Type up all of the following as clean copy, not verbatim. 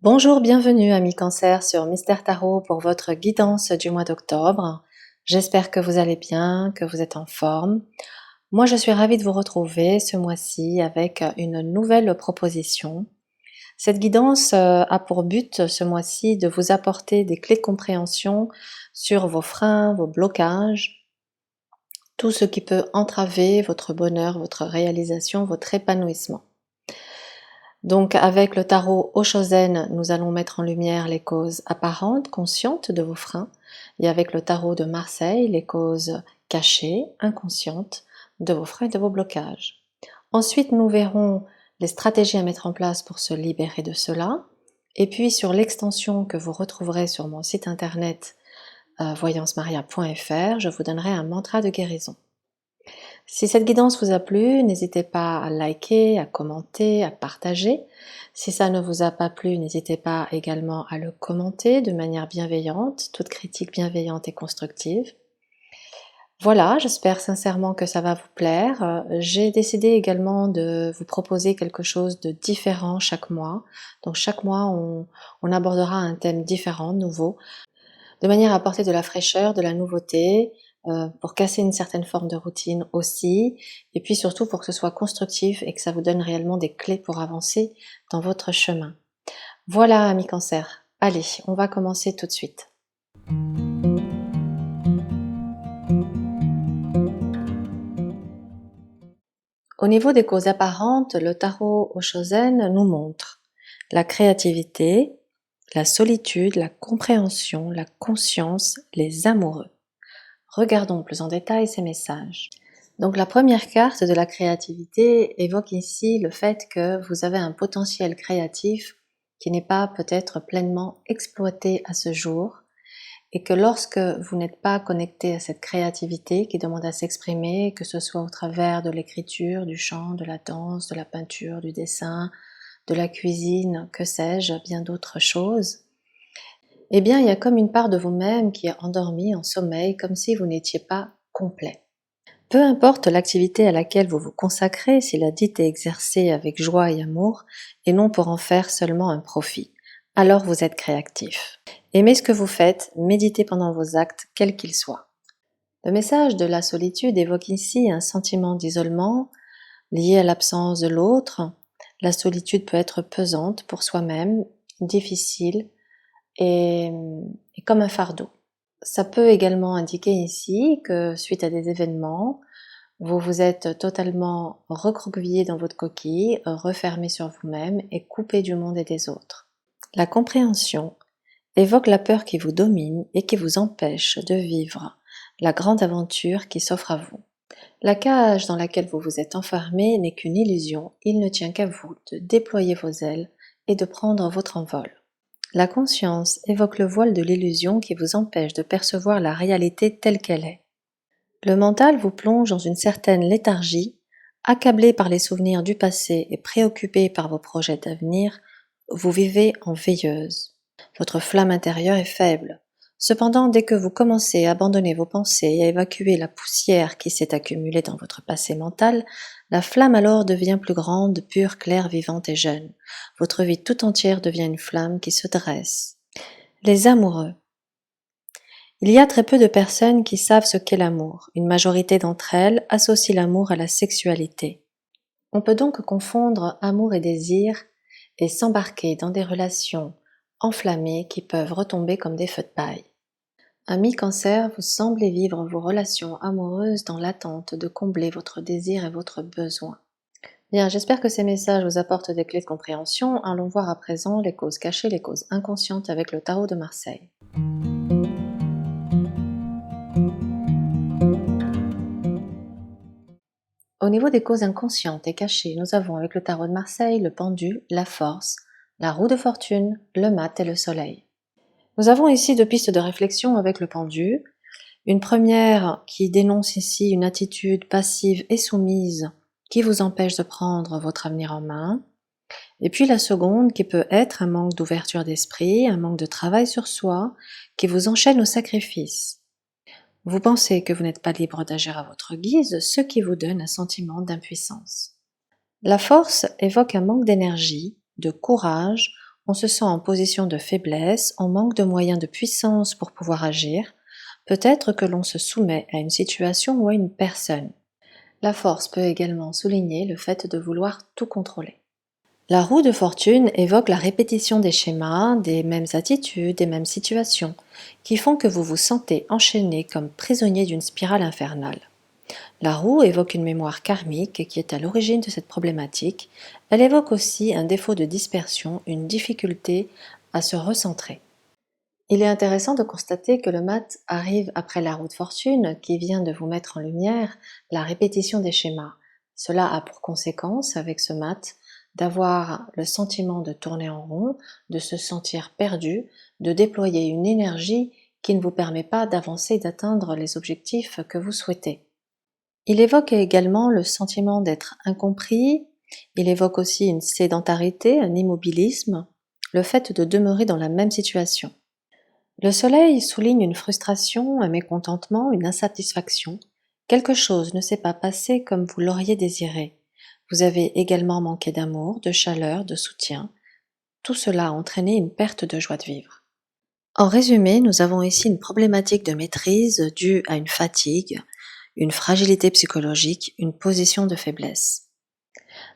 Bonjour, bienvenue amis Cancer sur Mystère Tarot pour votre guidance du mois d'octobre. J'espère que vous allez bien, que vous êtes en forme. Moi je suis ravie de vous retrouver ce mois-ci avec une nouvelle proposition. Cette guidance a pour but ce mois-ci de vous apporter des clés de compréhension sur vos freins, vos blocages, tout ce qui peut entraver votre bonheur, votre réalisation, votre épanouissement. Donc avec le tarot Oshozen, nous allons mettre en lumière les causes apparentes, conscientes de vos freins, et avec le tarot de Marseille, les causes cachées, inconscientes de vos freins et de vos blocages. Ensuite, nous verrons les stratégies à mettre en place pour se libérer de cela, et puis sur l'extension que vous retrouverez sur mon site internet voyancemaria.fr, je vous donnerai un mantra de guérison. Si cette guidance vous a plu, n'hésitez pas à liker, à commenter, à partager. Si ça ne vous a pas plu, n'hésitez pas également à le commenter de manière bienveillante. Toute critique bienveillante et constructive. Voilà, j'espère sincèrement que ça va vous plaire. J'ai décidé également de vous proposer quelque chose de différent chaque mois. Donc chaque mois, on abordera un thème différent, nouveau, de manière à apporter de la fraîcheur, de la nouveauté, pour casser une certaine forme de routine aussi, et puis surtout pour que ce soit constructif et que ça vous donne réellement des clés pour avancer dans votre chemin. Voilà, amis Cancer. Allez, on va commencer tout de suite. Au niveau des causes apparentes, le tarot Oshozen nous montre la créativité, la solitude, la compréhension, la conscience, les amoureux. Regardons plus en détail ces messages. Donc la première carte de la créativité évoque ici le fait que vous avez un potentiel créatif qui n'est pas peut-être pleinement exploité à ce jour et que lorsque vous n'êtes pas connecté à cette créativité qui demande à s'exprimer, que ce soit au travers de l'écriture, du chant, de la danse, de la peinture, du dessin, de la cuisine, que sais-je, bien d'autres choses, eh bien il y a comme une part de vous-même qui est endormie, en sommeil, comme si vous n'étiez pas complet. Peu importe l'activité à laquelle vous vous consacrez, si la dite est exercée avec joie et amour, et non pour en faire seulement un profit, alors vous êtes créatif. Aimez ce que vous faites, méditez pendant vos actes, quels qu'ils soient. Le message de la solitude évoque ici un sentiment d'isolement lié à l'absence de l'autre. La solitude peut être pesante pour soi-même, difficile et comme un fardeau. Ça peut également indiquer ici que suite à des événements, vous vous êtes totalement recroquevillé dans votre coquille, refermé sur vous-même et coupé du monde et des autres. La compréhension évoque la peur qui vous domine et qui vous empêche de vivre la grande aventure qui s'offre à vous. La cage dans laquelle vous vous êtes enfermé n'est qu'une illusion, il ne tient qu'à vous de déployer vos ailes et de prendre votre envol. La conscience évoque le voile de l'illusion qui vous empêche de percevoir la réalité telle qu'elle est. Le mental vous plonge dans une certaine léthargie, accablé par les souvenirs du passé et préoccupé par vos projets d'avenir, vous vivez en veilleuse. Votre flamme intérieure est faible. Cependant, dès que vous commencez à abandonner vos pensées et à évacuer la poussière qui s'est accumulée dans votre passé mental, la flamme alors devient plus grande, pure, claire, vivante et jeune. Votre vie tout entière devient une flamme qui se dresse. Les amoureux. Il y a très peu de personnes qui savent ce qu'est l'amour. Une majorité d'entre elles associent l'amour à la sexualité. On peut donc confondre amour et désir et s'embarquer dans des relations enflammées qui peuvent retomber comme des feux de paille. Ami Cancer, vous semblez vivre vos relations amoureuses dans l'attente de combler votre désir et votre besoin. Bien, j'espère que ces messages vous apportent des clés de compréhension. Allons voir à présent les causes cachées, les causes inconscientes avec le tarot de Marseille. Au niveau des causes inconscientes et cachées, nous avons avec le tarot de Marseille le pendu, la force, la roue de fortune, le mat et le soleil. Nous avons ici deux pistes de réflexion avec le pendu. Une première qui dénonce ici une attitude passive et soumise qui vous empêche de prendre votre avenir en main. Et puis la seconde qui peut être un manque d'ouverture d'esprit, un manque de travail sur soi, qui vous enchaîne au sacrifice. Vous pensez que vous n'êtes pas libre d'agir à votre guise, ce qui vous donne un sentiment d'impuissance. La force évoque un manque d'énergie, de courage on se sent en position de faiblesse, on manque de moyens de puissance pour pouvoir agir, peut-être que l'on se soumet à une situation ou à une personne. La force peut également souligner le fait de vouloir tout contrôler. La roue de fortune évoque la répétition des schémas, des mêmes attitudes, des mêmes situations, qui font que vous vous sentez enchaîné comme prisonnier d'une spirale infernale. La roue évoque une mémoire karmique qui est à l'origine de cette problématique. Elle évoque aussi un défaut de dispersion, une difficulté à se recentrer. Il est intéressant de constater que le mat arrive après la roue de fortune qui vient de vous mettre en lumière la répétition des schémas. Cela a pour conséquence, avec ce mat, d'avoir le sentiment de tourner en rond, de se sentir perdu, de déployer une énergie qui ne vous permet pas d'avancer et d'atteindre les objectifs que vous souhaitez. Il évoque également le sentiment d'être incompris, il évoque aussi une sédentarité, un immobilisme, le fait de demeurer dans la même situation. Le soleil souligne une frustration, un mécontentement, une insatisfaction. Quelque chose ne s'est pas passé comme vous l'auriez désiré. Vous avez également manqué d'amour, de chaleur, de soutien. Tout cela a entraîné une perte de joie de vivre. En résumé, nous avons ici une problématique de maîtrise due à une fatigue, une fragilité psychologique, une position de faiblesse.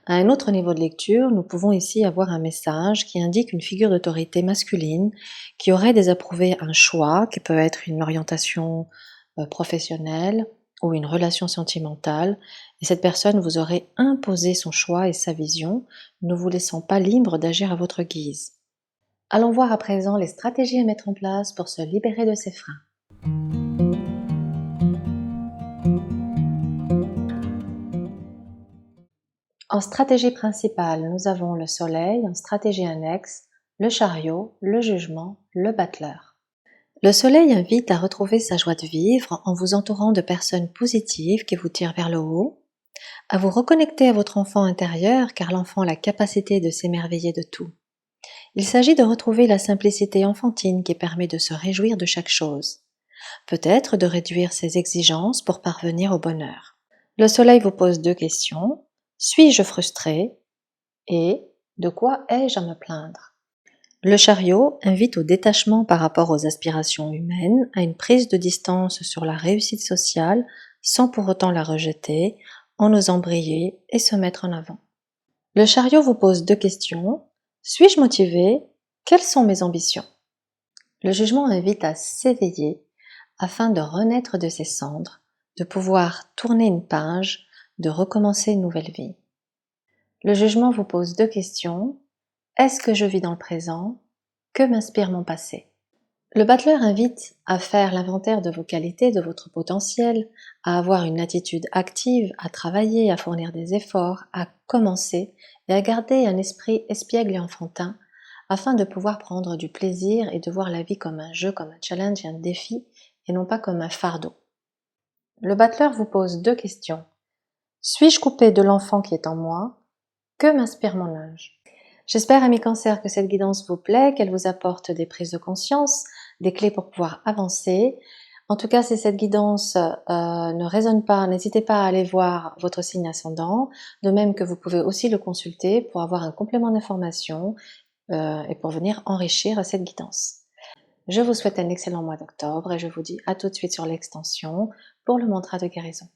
À un autre niveau de lecture, nous pouvons ici avoir un message qui indique une figure d'autorité masculine qui aurait désapprouvé un choix, qui peut être une orientation professionnelle ou une relation sentimentale, et cette personne vous aurait imposé son choix et sa vision, ne vous laissant pas libre d'agir à votre guise. Allons voir à présent les stratégies à mettre en place pour se libérer de ces freins. En stratégie principale, nous avons le soleil, en stratégie annexe, le chariot, le jugement, le battleur. Le soleil invite à retrouver sa joie de vivre en vous entourant de personnes positives qui vous tirent vers le haut, à vous reconnecter à votre enfant intérieur car l'enfant a la capacité de s'émerveiller de tout. Il s'agit de retrouver la simplicité enfantine qui permet de se réjouir de chaque chose. Peut-être de réduire ses exigences pour parvenir au bonheur. Le soleil vous pose 2 questions. Suis-je frustré? Et de quoi ai-je à me plaindre? Le chariot invite au détachement par rapport aux aspirations humaines, à une prise de distance sur la réussite sociale sans pour autant la rejeter, en osant briller et se mettre en avant. Le chariot vous pose 2 questions. Suis-je motivé? Quelles sont mes ambitions? Le jugement invite à s'éveiller afin de renaître de ses cendres, de pouvoir tourner une page, de recommencer une nouvelle vie. Le jugement vous pose 2 questions. Est-ce que je vis dans le présent? Que m'inspire mon passé? Le battleur invite à faire l'inventaire de vos qualités, de votre potentiel, à avoir une attitude active, à travailler, à fournir des efforts, à commencer et à garder un esprit espiègle et enfantin afin de pouvoir prendre du plaisir et de voir la vie comme un jeu, comme un challenge et un défi et non pas comme un fardeau. Le battleur vous pose 2 questions. Suis-je coupé de l'enfant qui est en moi? Que m'inspire mon âge? J'espère, amis Cancer, que cette guidance vous plaît, qu'elle vous apporte des prises de conscience, des clés pour pouvoir avancer. En tout cas, si cette guidance ne résonne pas, n'hésitez pas à aller voir votre signe ascendant, de même que vous pouvez aussi le consulter pour avoir un complément d'information et pour venir enrichir cette guidance. Je vous souhaite un excellent mois d'octobre et je vous dis à tout de suite sur l'extension pour le mantra de guérison.